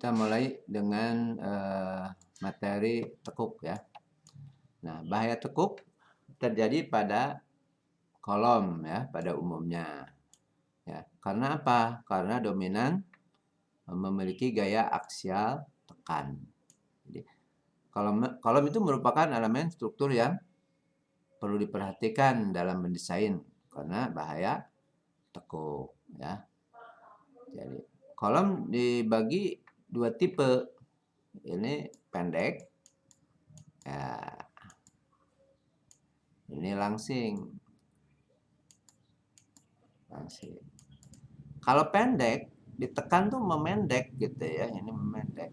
Kita mulai dengan materi tekuk ya. Nah, bahaya tekuk terjadi pada kolom ya, pada umumnya. Ya, karena apa? Karena dominan memiliki gaya aksial tekan. Jadi, kolom itu merupakan elemen struktur yang perlu diperhatikan dalam mendesain karena bahaya tekuk ya. Jadi, kolom dibagi dua tipe. Ini pendek. Ya, ini langsing. Kalau pendek, ditekan tuh memendek gitu ya. Ini memendek.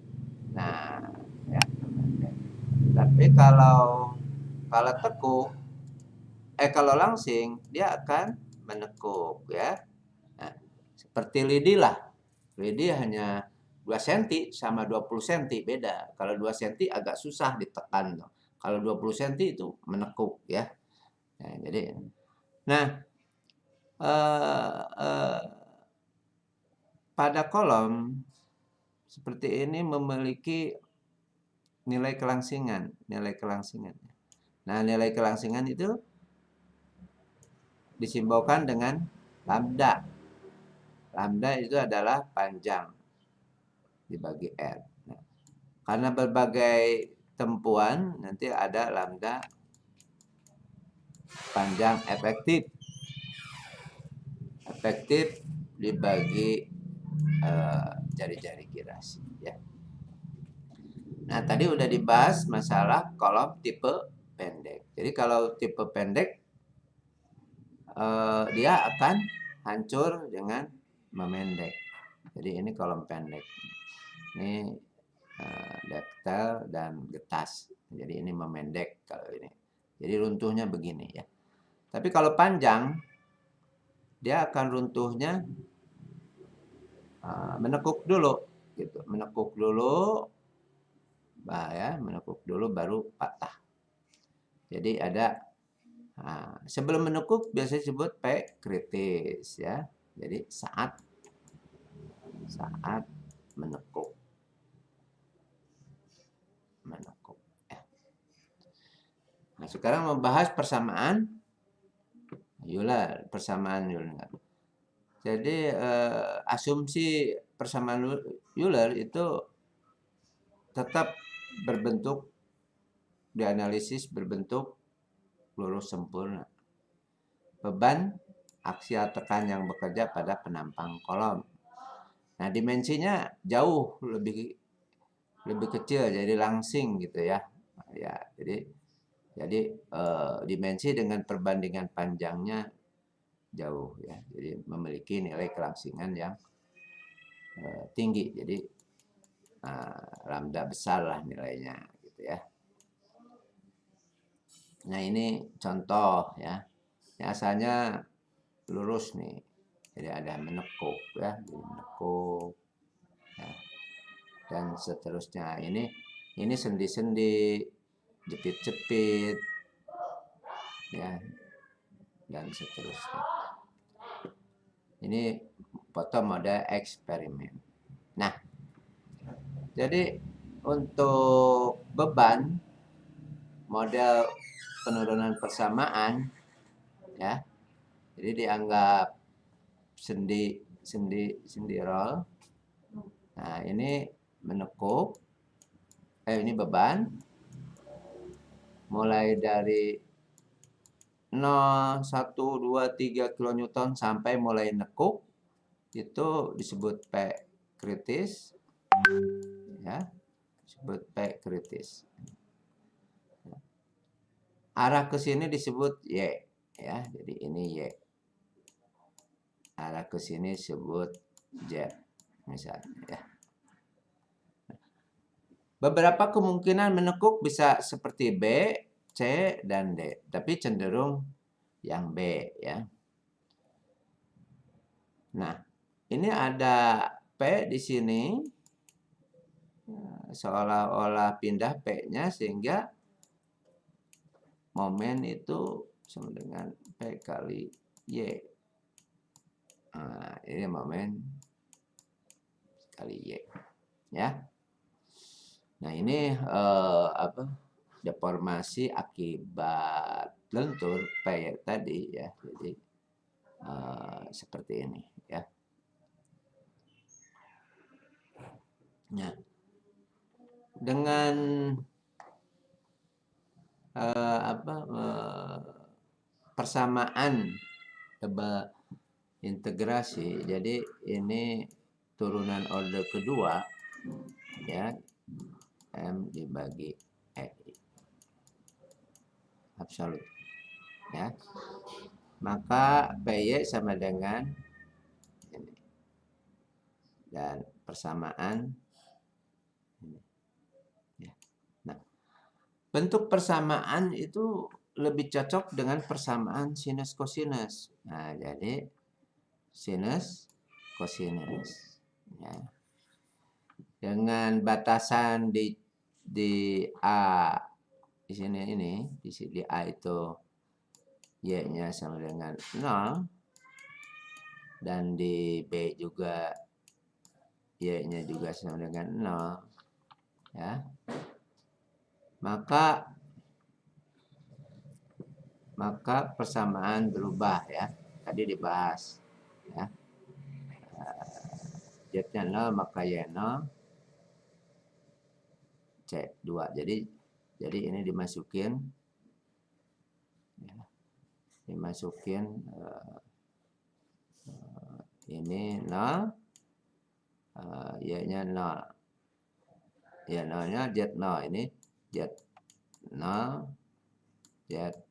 Nah, ya, memendek. Tapi kalau tekuk, kalau langsing, dia akan menekuk ya. Nah, seperti lidi lah. Lidi hanya 2 cm sama 20 cm beda. Kalau 2 cm agak susah ditekan. Kalau 20 cm itu menekuk ya. Nah, jadi pada kolom seperti ini memiliki nilai kelangsingan. Nah, nilai kelangsingan itu disimbolkan dengan lambda. Lambda itu adalah panjang dibagi R. Nah, karena berbagai tempuan nanti ada lambda panjang efektif. Efektif dibagi jari-jari girasi ya. Nah, tadi udah dibahas masalah kolom tipe pendek. Jadi kalau tipe pendek dia akan hancur dengan memendek. Jadi ini kolom pendek. Ini detail dan getas. Jadi ini memendek kalau ini. Jadi runtuhnya begini ya. Tapi kalau panjang, dia akan runtuhnya menekuk dulu, gitu. Menekuk dulu, menekuk dulu baru patah. Jadi ada sebelum menekuk biasanya disebut P kritis ya. Jadi saat menekuk. Ya. Nah, sekarang membahas persamaan Euler. Jadi asumsi persamaan Euler itu tetap berbentuk dianalisis berbentuk lurus sempurna. Beban aksial tekan yang bekerja pada penampang kolom. Nah, dimensinya jauh lebih kecil, jadi langsing gitu ya. Ya, jadi dimensi dengan perbandingan panjangnya jauh ya. Jadi memiliki nilai kelangsingan yang tinggi. Jadi lambda besar lah nilainya gitu ya. Nah, ini contoh ya. Ini asalnya lurus nih. Jadi ada menekuk ya, menekuk ya. Dan seterusnya. Ini sendi-sendi, jepit-jepit ya. Dan seterusnya. Ini foto mode eksperimen. Nah, jadi untuk beban model penurunan persamaan ya. Jadi dianggap sendi roll. Nah, ini menekuk. Ini beban. Mulai dari 0, 1, 2, 3 kN sampai mulai nekuk itu disebut P kritis ya, disebut P kritis. Arah ke sini disebut Y ya, jadi ini Y. Arah ke sini disebut Z misalnya ya. Beberapa kemungkinan menekuk bisa seperti B, C, dan D, tapi cenderung yang B ya. Nah, ini ada P di sini, seolah-olah pindah P-nya sehingga momen itu sama dengan P kali Y. Nah, ini momen kali Y. ya. Nah, ini deformasi akibat lentur P tadi ya. Jadi seperti ini ya. Nah, dengan persamaan tebal integrasi, jadi ini turunan order kedua ya, M dibagi E absolut ya, maka PY sama dengan ini dan persamaan ini ya. Nah, bentuk persamaan itu lebih cocok dengan persamaan sinus kosinus. Nah, jadi sinus kosinus ya. Dengan batasan di A di sini ini di A itu Y-nya sama dengan 0 dan di B juga Y-nya juga sama dengan 0 ya. Maka persamaan berubah ya. Tadi dibahas ya. Z-nya 0 maka Y 0 C2. Jadi ini dimasukin ya. Dimasukin ini 0 Y-nya 0. Ya 0-nya Z0 ini Z0 Z0.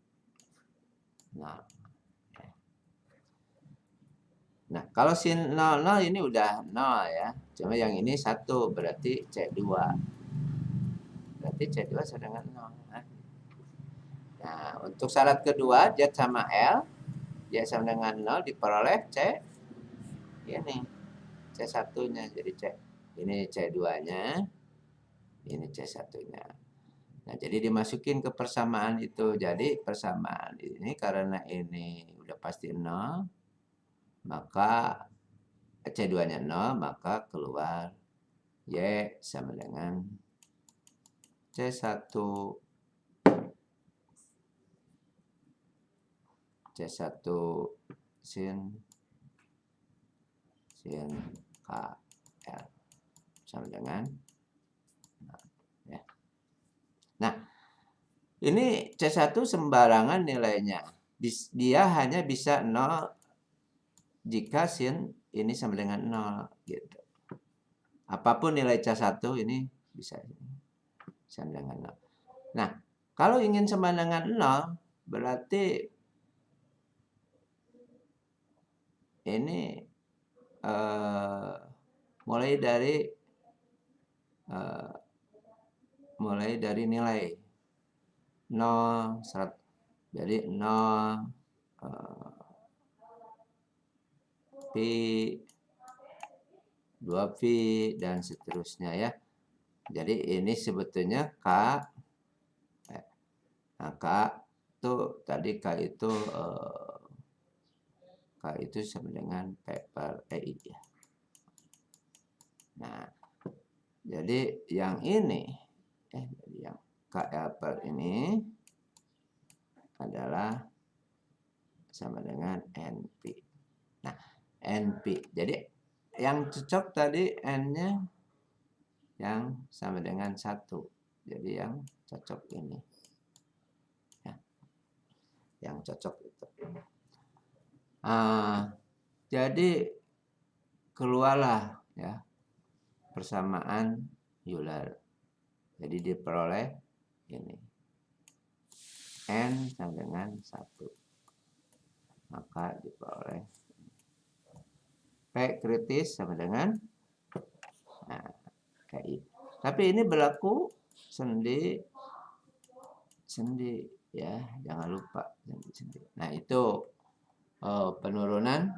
Nah, kalau sin 00 ini udah 0 ya. Cuma yang ini 1 berarti C2. Berarti C2 sama dengan 0. Nah, untuk syarat kedua Z sama L, Z sama dengan 0 diperoleh C ini. C1-nya jadi C. Ini C2-nya, ini C1-nya. Nah, jadi dimasukin ke persamaan itu. Jadi persamaan ini karena ini udah pasti 0, maka C2-nya 0, maka keluar Y sama dengan C1 sin KL sama dengan ya. Nah, ini C1 sembarangan nilainya. Dia hanya bisa 0 jika sin ini sama dengan 0 gitu. Apapun nilai C1 ini bisa sama dengan 0. Nah, kalau ingin sama dengan 0 berarti ini mulai dari nilai 0 jadi 0 pi 2 pi dan seterusnya ya. Jadi ini sebetulnya K. Nah, K itu tadi K itu sama dengan P per EI ya. Nah, jadi yang ini yang KL per ini adalah sama dengan NP. Nah, NP. Jadi yang cocok tadi N-nya yang sama dengan 1. Jadi yang cocok ini. Ya. Yang cocok itu. Jadi keluarlah ya persamaan Euler. Jadi diperoleh ini. N sama dengan 1. Maka diperoleh P kritis sama dengan KI. Tapi ini berlaku sendi ya, jangan lupa sendi. Nah, itu penurunan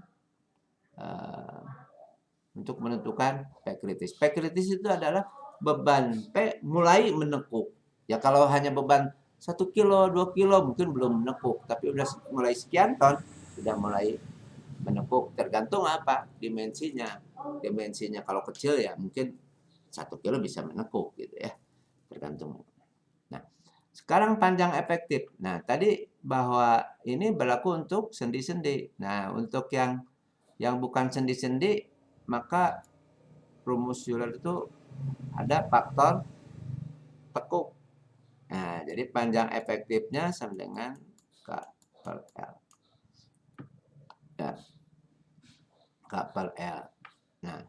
untuk menentukan P kritis. P kritis itu adalah beban P mulai menekuk. Ya kalau hanya beban 1 kilo, 2 kilo mungkin belum menekuk, tapi udah mulai sekian ton sudah mulai menekuk. Tergantung apa dimensinya. Dimensinya kalau kecil ya mungkin 1 kilo bisa menekuk gitu ya, tergantung. Nah, sekarang panjang efektif. Nah, tadi bahwa ini berlaku untuk sendi-sendi. Nah, untuk yang bukan sendi-sendi, maka rumus Euler itu ada faktor tekuk. Nah, jadi panjang efektifnya sama dengan K per L. Ya, K per L. Nah,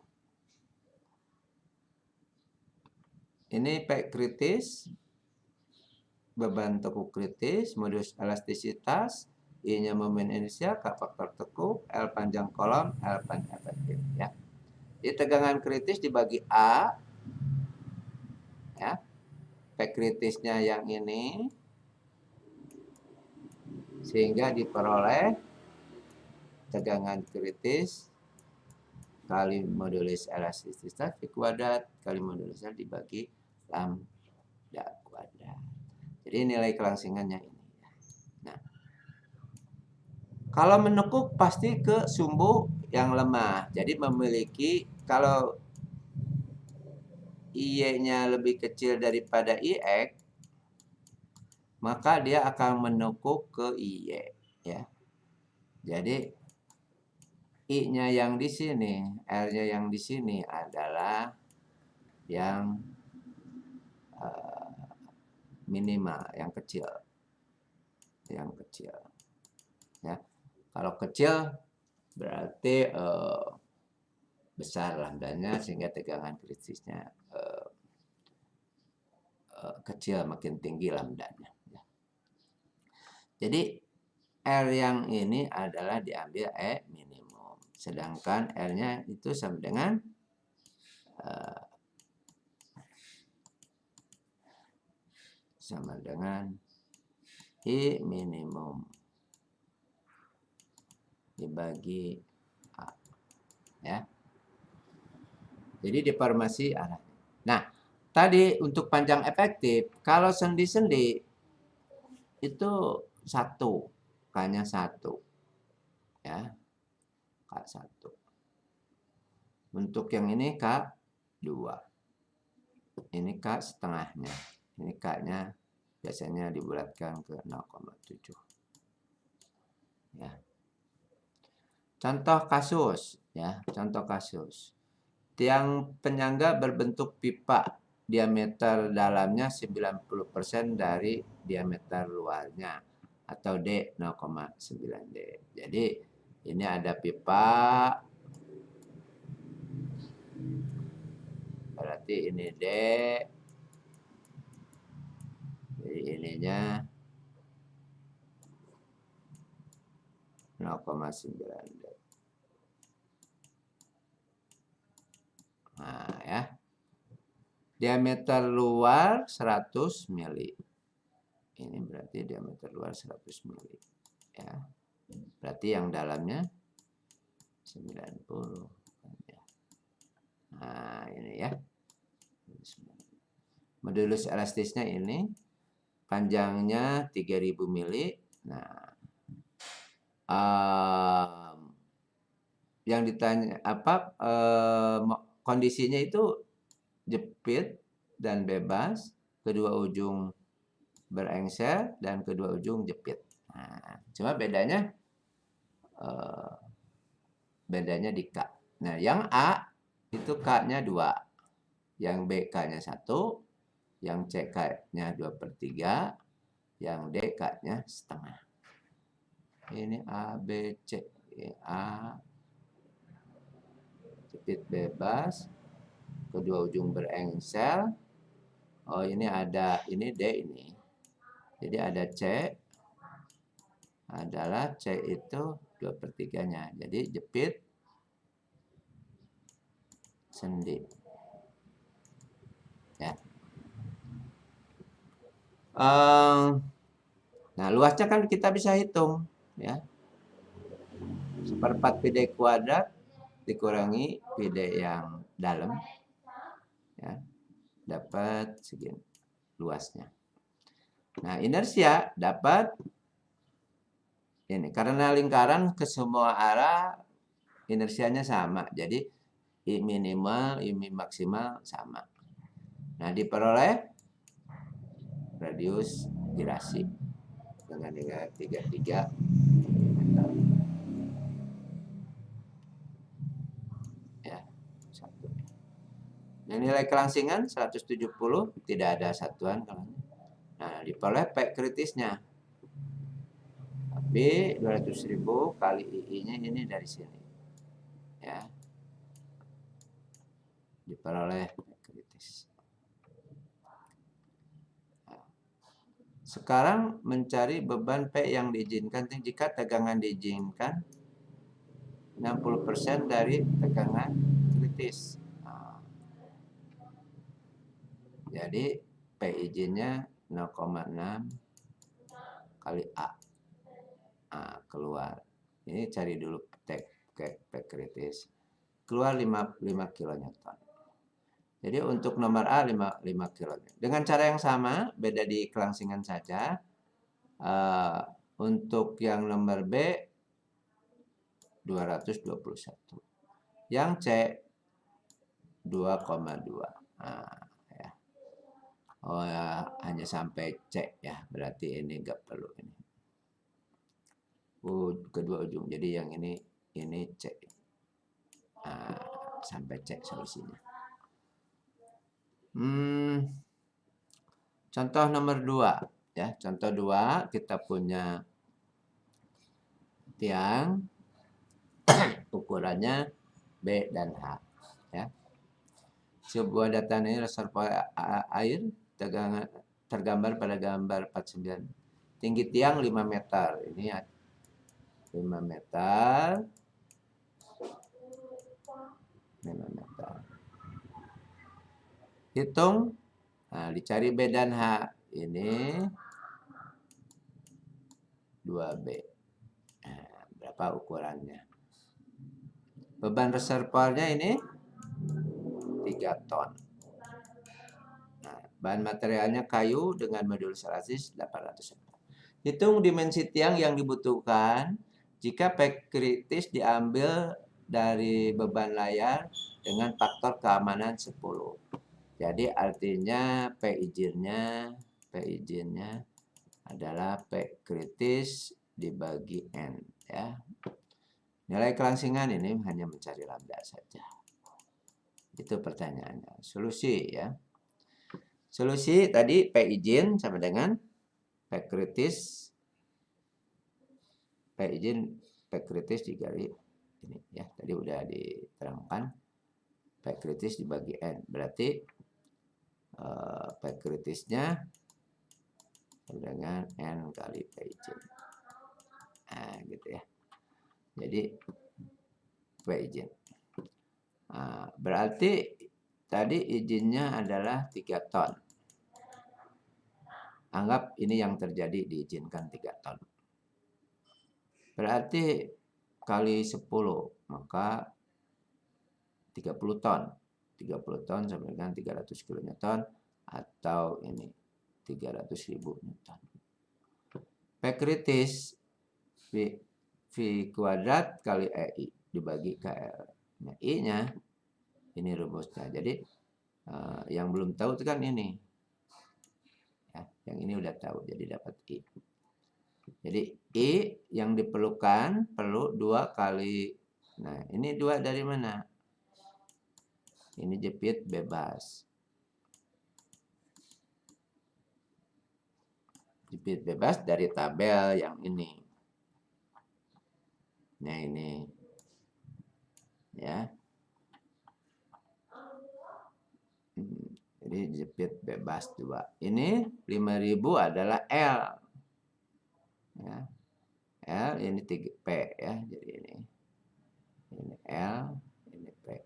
ini P kritis, beban tekuk kritis, modulus elastisitas, I-nya momen inersia, K faktor tekuk, L panjang kolom, L panjang efektif. Ya. Di tegangan kritis dibagi A, ya. P kritisnya yang ini, sehingga diperoleh tegangan kritis kali modulus elastisitas V kuadrat kali modulus L dibagi lambda kuadrat. Jadi nilai kelangsingannya ini. Nah, kalau menekuk pasti ke sumbu yang lemah. Jadi memiliki, kalau IY-nya lebih kecil daripada IX, maka dia akan menekuk ke IY. Ya. Jadi I-nya yang di sini, R-nya yang di sini adalah yang minimal, yang kecil. Yang kecil. Ya. Kalau kecil berarti besar lambdanya sehingga tegangan kritisnya kecil, makin tinggi lambdanya. Ya. Jadi R yang ini adalah diambil E minimum. Sedangkan R-nya itu sama dengan I minimum dibagi A. Ya. Jadi deformasi arah. Nah, tadi untuk panjang efektif, kalau sendi-sendi itu 1, K-nya 1. Ya. K1. Untuk yang ini K2. Ini K setengahnya. Ini K-nya biasanya dibulatkan ke 0,7. Ya. Contoh kasus, ya, contoh kasus. Tiang penyangga berbentuk pipa, diameter dalamnya 90% dari diameter luarnya, atau D 0,9 D. Jadi ini ada pipa, berarti ini D, jadi ininya 0,9 D. Nah, ya. Diameter luar 100 mili. Ini berarti diameter luar 100 mili. Ya. Berarti yang dalamnya 90. Nah, ini ya. Modulus elastisnya ini panjangnya 3000 mili. Nah, yang ditanya apa kondisinya itu jepit dan bebas, kedua ujung berengsel dan kedua ujung jepit. Nah, cuma bedanya di K. Nah, yang A itu K-nya 2, yang B K-nya 1, yang C K-nya 2/3, yang D K-nya setengah. Ini A, B, C. A jepit bebas, kedua ujung berengsel. Oh, ini ada, ini D ini. Jadi ada C, adalah C itu 2/3-nya. Jadi jepit sendi. Ya. Nah, luasnya kan kita bisa hitung, ya. 1/4 PD kuadrat dikurangi PD yang dalam, ya, dapat segini luasnya. Nah, inersia dapat ini, karena lingkaran ke semua arah inersianya sama. Jadi I minimal, I maksimal sama. Nah, diperoleh radius girasi dengan nilai 33 mm. Ya, satu. Nah, nilai kelangsingan 170, tidak ada satuan. Nah, diperoleh P kritisnya. Tapi 200.000 kali II-nya ini dari sini. Ya. Diperoleh P kritis. Nah, sekarang mencari beban P yang diizinkan jika tegangan diizinkan 60% dari tegangan kritis. Nah, jadi P izinnya 0,6 kali A. Nah, keluar. Ini cari dulu P kritis. Keluar 5 kN. Jadi untuk nomor A 5 kN. Dengan cara yang sama, beda di kelangsingan saja. Untuk yang nomor B 221. Yang C 2,2. Nah, ya. Oh ya, hanya sampai C ya. Berarti ini enggak perlu ini. Kedua ujung. Jadi yang ini C. Nah, sampai C solusinya. Contoh nomor 2 ya. Contoh 2 kita punya tiang ukurannya B dan H ya. Sebuah data ini reservoir air tergambar pada gambar 49. Tinggi tiang 5 meter. Ini 5 meter. 5 meter. Hitung. Nah, dicari B dan H. Ini 2B. Nah, berapa ukurannya? Beban reservoirnya ini 3 ton. Nah, bahan materialnya kayu dengan modul Celsius 800. Hitung dimensi tiang yang dibutuhkan jika P kritis diambil dari beban layar dengan faktor keamanan 10. Jadi artinya P izinnya adalah P kritis dibagi N ya. Nilai kelangsingan ini hanya mencari lambda saja. Itu pertanyaannya. Solusi ya. Solusi tadi P izin sama dengan P kritis. P izin P kritis dikali ini ya. Tadi udah diterangkan. P kritis dibagi N. Berarti P kritisnya dengan N kali P izin. Nah, gitu ya. Jadi P izin. Nah, berarti tadi izinnya adalah 3 ton. Anggap ini yang terjadi diizinkan 3 ton. Berarti kali 10, maka 30 ton. 30 ton sama dengan 300 kN atau ini 300.000 Newton. P kritis V kuadrat kali EI dibagi KL. Nah, I-nya ini rumusnya. Jadi yang belum tahu itu kan ini. Ya, yang ini udah tahu, jadi dapat I. Jadi I yang diperlukan perlu 2 kali. Nah, ini 2 dari mana? Ini jepit bebas. Jepit bebas dari tabel yang ini. Nah, ini. Ya. Jadi jepit bebas 2. Ini 5.000 adalah L. Ya. L ini 3P ya. Jadi ini L, ini P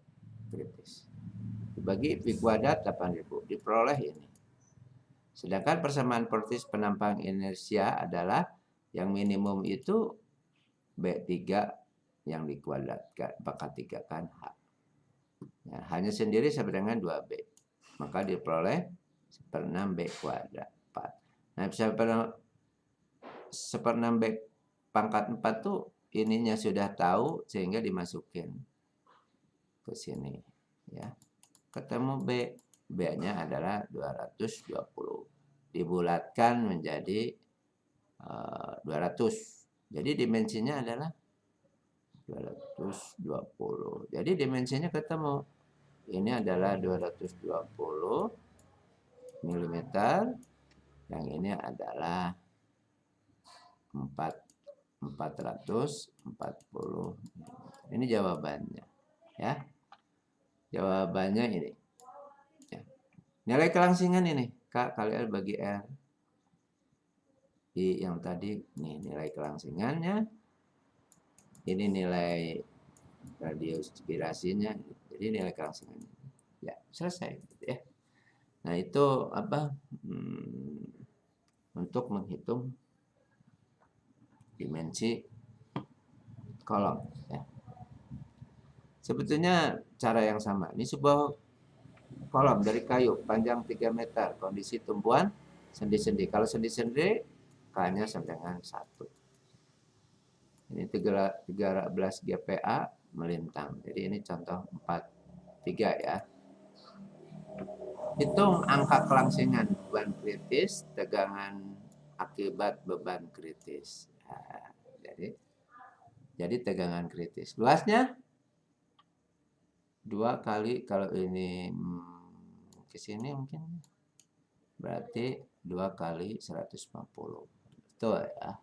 kritis. Dibagi V kuadrat 8.000. Diperoleh ini. Sedangkan persamaan voltage penampang inersia adalah yang minimum itu B3 yang dikuadratkan, dikatakan H. Ya, hanya sendiri sama dengan 2B. Maka diperoleh 1/6 B kuadrat 4. Nah, 1/6 B pangkat 4 tuh ininya sudah tahu sehingga dimasukin ke sini. ya. Ketemu B. B-nya adalah 220. Dibulatkan menjadi 200. Jadi dimensinya adalah 220. Jadi dimensinya ketemu. Ini adalah 220 mm. Yang ini adalah 440. Ini jawabannya, ya. Jawabannya ini. Ya. Nilai kelangsingan ini, K kali L bagi R. Di yang tadi nih nilai kelangsingannya. Ini nilai radius girasinya. Jadi nilai kelangsingannya. Ya, selesai gitu ya. Nah, itu apa? Untuk menghitung dimensi kolom ya. Sebetulnya cara yang sama. Ini sebuah kolom dari kayu panjang 3 meter, kondisi tumbuhan sendi-sendi. Kalau sendi-sendi K-nya sama dengan 1. Ini 13 GPa melintang. Jadi ini contoh 43 ya. Hitung angka kelangsingan beban kritis, tegangan akibat beban kritis. Nah, jadi tegangan kritis. Luasnya 2 kali, kalau ini ke sini mungkin berarti 2 kali 150. Betul ya.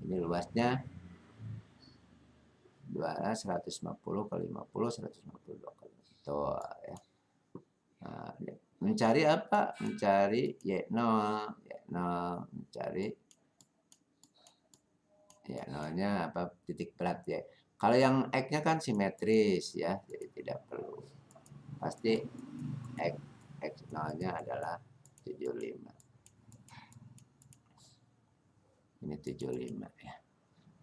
Ini luasnya 150 kali 50, 152 kali. Betul ya. Nah, mencari apa? Mencari Y0, mencari Y0-nya apa? Titik berat ya. Kalau yang X-nya kan simetris ya, jadi tidak perlu. Pasti X0-nya adalah 75. Ini 75 ya.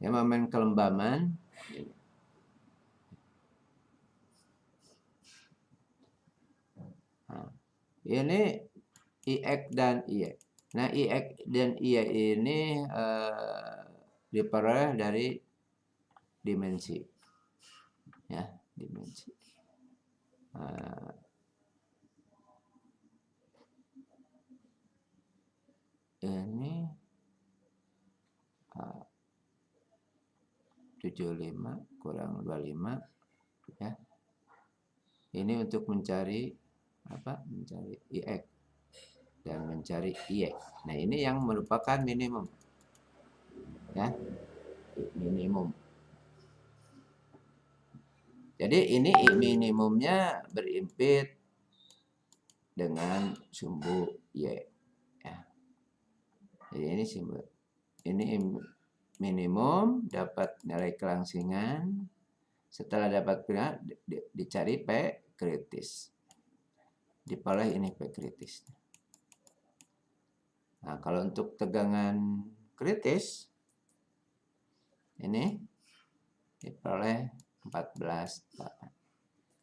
Yang momen kelembaman ini. Nah, ini IX dan IY. Nah, IX dan IY ini diperoleh dari dimensi. Ya, dimensi. Ini 75 kurang 25 ya. Ini untuk mencari apa? Mencari IX dan mencari IY. Nah, ini yang merupakan minimum. Ya. Minimum. Jadi ini minimumnya berimpit dengan sumbu Y. Ya. Jadi ini sumbu. Ini minimum, dapat nilai kelangsingan. Setelah dapat pilihan, dicari P kritis. Diperoleh ini P kritis. Nah, kalau untuk tegangan kritis, ini diperoleh 14,8.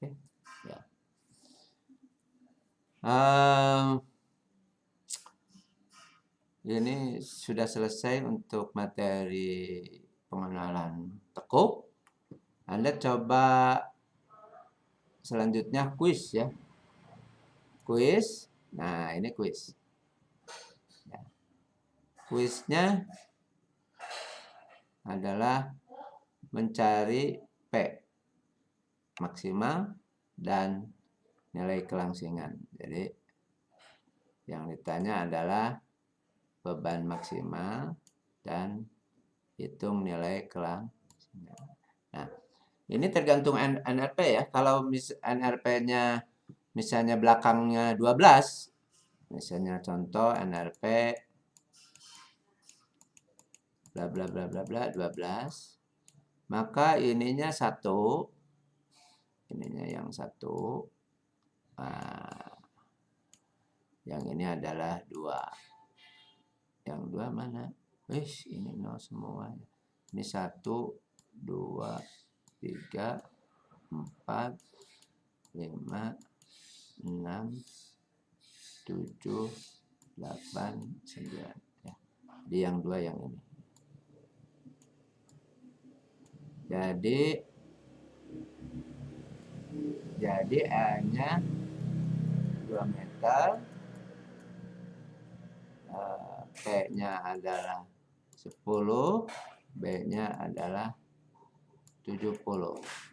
Oke, ya. Ini sudah selesai untuk materi pengenalan tekuk. Anda coba selanjutnya kuis ya. Kuis. Nah, ini kuis. Ya. Kuisnya adalah mencari P maksimal dan nilai kelangsingan. Jadi yang ditanya adalah beban maksimal dan hitung nilai kelangsingan. Nah, ini tergantung NRP ya. Kalau NRP-nya misalnya belakangnya 12, misalnya contoh NRP bla bla bla bla bla 12, maka ininya 1, ininya yang 1, nah, yang ini adalah 2. Yang 2 mana? Ini 0 semua. Ini 1, 2, 3, 4, 5, 6, 7, 8, 9. Ya. Di yang 2 yang ini. Jadi Jadi N-nya 2 meter, P-nya adalah 10, B-nya adalah 70.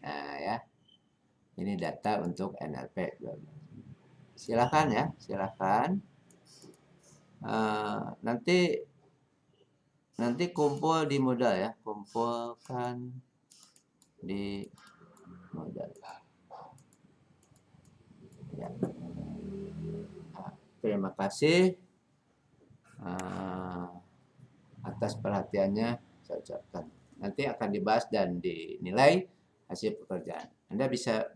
Nah ya, ini data untuk NLP 12. Silakan ya, silakan. Nanti kumpul di modal ya, kumpulkan di modal. Ya. Nah, terima kasih atas perhatiannya. Saya ucapkan. Nanti akan dibahas dan dinilai hasil pekerjaan. Anda bisa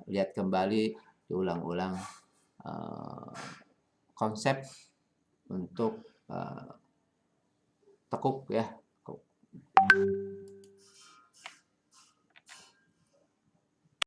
lihat kembali, diulang-ulang konsep untuk tekuk ya,